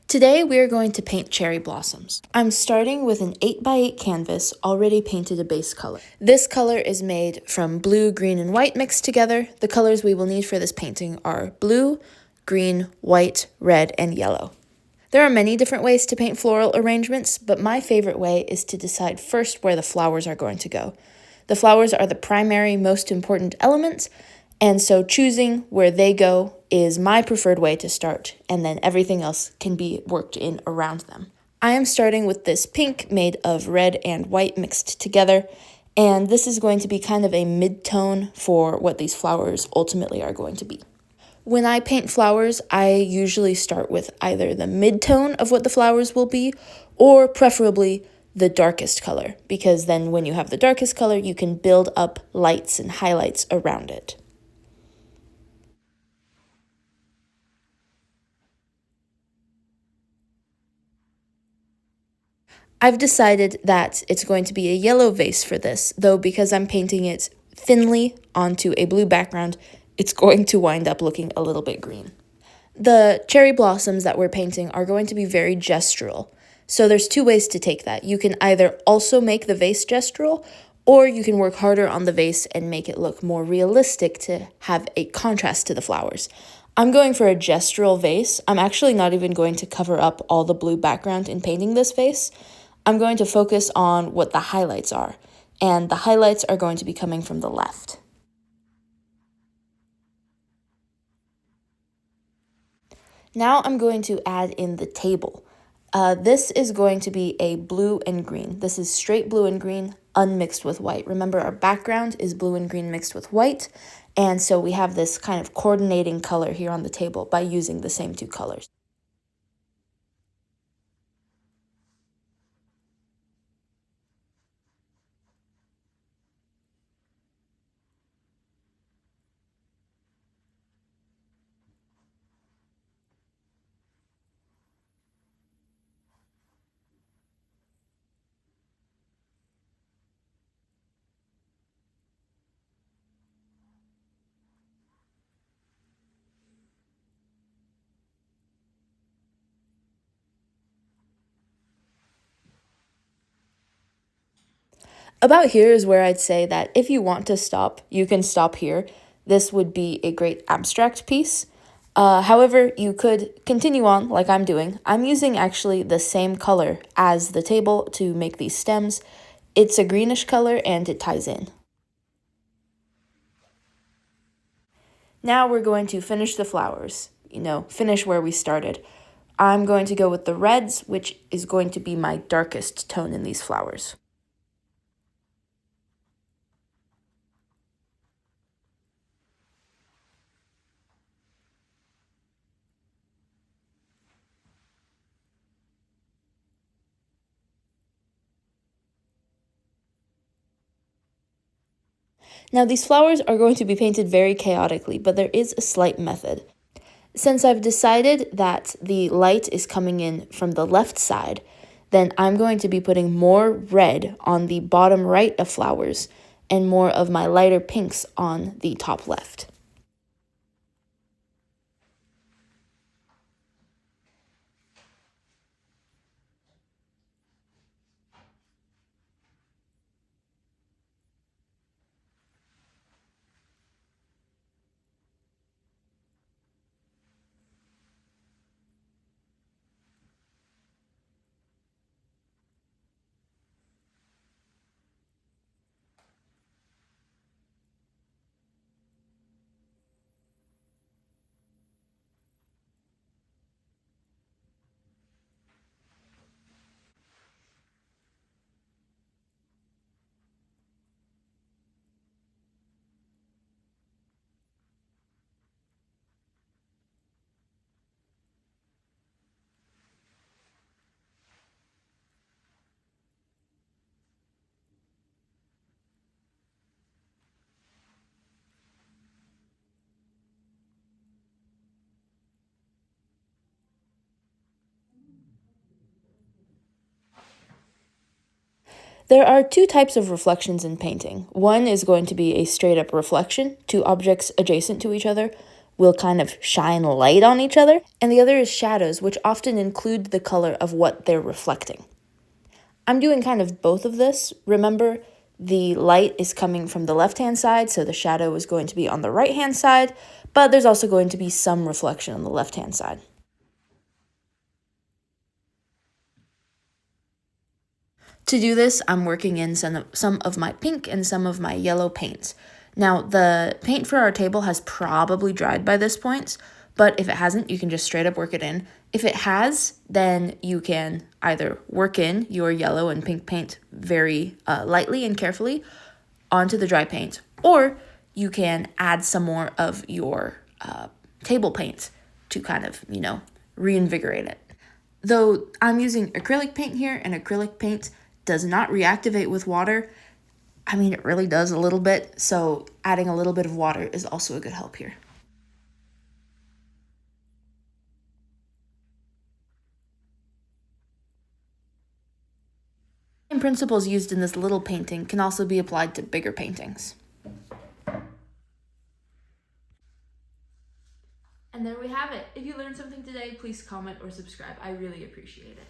Today we are going to paint cherry blossoms. I'm starting with an 8x8 canvas already painted a base color. This color is made from blue, green, and white mixed together. The colors we will need for this painting are blue, green, white, red, and yellow. There are many different ways to paint floral arrangements, but my favorite way is to decide first where the flowers are going to go. The flowers are the primary, most important element, and so choosing where they go is my preferred way to start, and then everything else can be worked in around them. I am starting with this pink made of red and white mixed together, and this is going to be kind of a mid-tone for what these flowers ultimately are going to be. When I paint flowers, I usually start with either the mid-tone of what the flowers will be, or preferably the darkest color, because then when you have the darkest color, you can build up lights and highlights around it. I've decided that it's going to be a yellow vase for this, though because I'm painting it thinly onto a blue background, it's going to wind up looking a little bit green. The cherry blossoms that we're painting are going to be very gestural. So there's two ways to take that. You can either also make the vase gestural, or you can work harder on the vase and make it look more realistic to have a contrast to the flowers. I'm going for a gestural vase. I'm actually not even going to cover up all the blue background in painting this vase. I'm going to focus on what the highlights are, and the highlights are going to be coming from the left. Now I'm going to add in the table. This is going to be a blue and green. This is straight blue and green, unmixed with white. Remember, our background is blue and green mixed with white, and so we have this kind of coordinating color here on the table by using the same two colors. About here is where I'd say that if you want to stop, you can stop here. This would be a great abstract piece. However, you could continue on like I'm doing. I'm using actually the same color as the table to make these stems. It's a greenish color and it ties in. Now we're going to finish the flowers, finish where we started. I'm going to go with the reds, which is going to be my darkest tone in these flowers. Now these flowers are going to be painted very chaotically, but there is a slight method. Since I've decided that the light is coming in from the left side, then I'm going to be putting more red on the bottom right of flowers and more of my lighter pinks on the top left. There are two types of reflections in painting. One is going to be a straight up reflection, two objects adjacent to each other, will kind of shine light on each other, and the other is shadows, which often include the color of what they're reflecting. I'm doing kind of both of this. Remember, the light is coming from the left-hand side, so the shadow is going to be on the right-hand side, but there's also going to be some reflection on the left-hand side. To do this, I'm working in some of my pink and some of my yellow paints. Now, the paint for our table has probably dried by this point, but if it hasn't, you can just straight up work it in. If it has, then you can either work in your yellow and pink paint very lightly and carefully onto the dry paint, or you can add some more of your table paint to kind of, reinvigorate it. Though I'm using acrylic paint here, and acrylic paint does not reactivate with water. I mean, it really does a little bit, so adding a little bit of water is also a good help here. Same principles used in this little painting can also be applied to bigger paintings. And there we have it. If you learned something today, please comment or subscribe. I really appreciate it.